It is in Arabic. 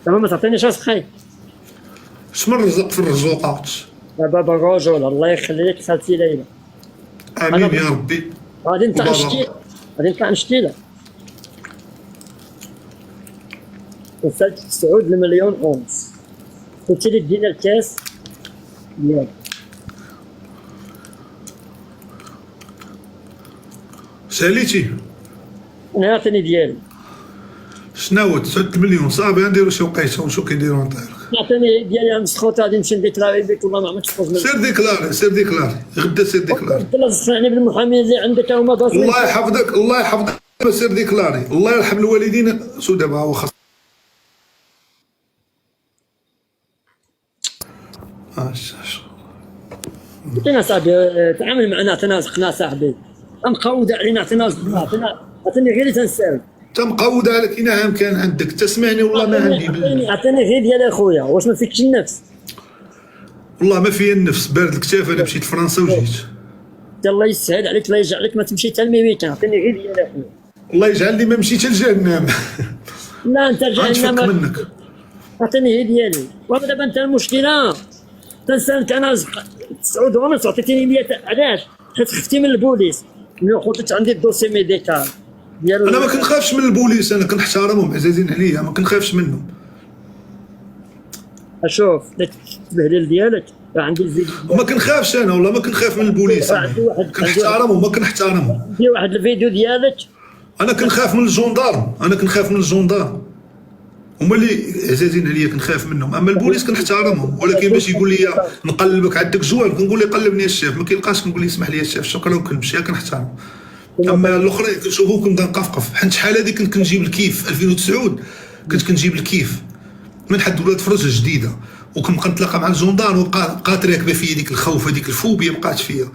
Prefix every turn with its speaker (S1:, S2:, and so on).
S1: دابا ما تعطينيش اصاحبي.
S2: شمن رزق في الرزوقات.
S1: بابا الرجل الله يخليك خالتي ليلى.
S2: امين يا ربي.
S1: غادي نطلع
S2: وبابا.
S1: نشتي، غادي نطلع نشتي لك. وصلت 9 المليون ونص. قلت لي دينا الكاس ديالك.
S2: ساليتي
S1: انا عطيني ديالي.
S2: شناهو 9 مليون صافي نديرو شي وقيته ونشوف كيديرو نطيرك.
S1: عطيني ديالي مسخوط غادي نمشي نديكلاري بك والله ما عمرك تفوز منك.
S2: سير ديكلاري سير ديكلاري غدا سير ديكلاري.
S1: انت لازم تسمعني بالمحامين اللي عندك هما باصين.
S2: الله يحفظك الله يحفظك سير ديكلاري الله يرحم الوالدين. شو دابا هو خاص
S1: عطينا صاحبي تعامل معنا عطينا رزقنا صاحبي. مقود علينا عطينا رزقنا عطيني غير اللي تنساوي.
S2: انت مقود عليك اين كان عندك تسمعني والله ما عندي
S1: عطيني غير ديال اخويا. واش ما فيكش النفس؟
S2: والله ما فيا النفس بارد الكتاف. انا مشيت فرنسا وجيت.
S1: الله يسهل عليك الله يجعل لك ما تمشي حتى الميميتان. عطيني غير ديال اخويا.
S2: الله يجعل ما مشيت لجهنم.
S1: لا انت
S2: غنتفك
S1: جهنم.
S2: منك.
S1: عطيني غير ديالي. ودابا انت المشكله تنسالك انا رزق 9 ونص عطيتيني 100. علاش؟ حيت خفتي من البوليس. ملي خدت عندي الدوسي ميديكال ديال
S2: انا ما كنخافش من البوليس. انا كنحترمهم عزازين عليا ما كنخافش منهم.
S1: شوف داك التبهدل ديالك راه عندي الفيديو.
S2: وما كنخافش انا والله ما كنخاف من البوليس. كنحترمهم ما كنحترمهم.
S1: عندي واحد الفيديو ديالك.
S2: انا كنخاف من الجندارم. انا كنخاف من الجندارم هما اللي عزازين عليا كنخاف منهم. اما البوليس كنحترمهم. ولكن باش يقول لي نقلبك عندك جوال كنقول ليه قلبني الشيف. ما كيلقاش كنقول ليه اسمح لي الشيف شكرا وكنمشي كنحترم. اما الاخرين كنشوفو كنبدا نقفقف. حيت شحال هادي كنت كنجيب الكيف 2009 كنت كنجيب الكيف من حد ولاد فرنسا جديده وكنبقى نتلاقى مع الجندار وبقات راكبه فيا ديك الخوف هذيك الفوبيا بقات فيا.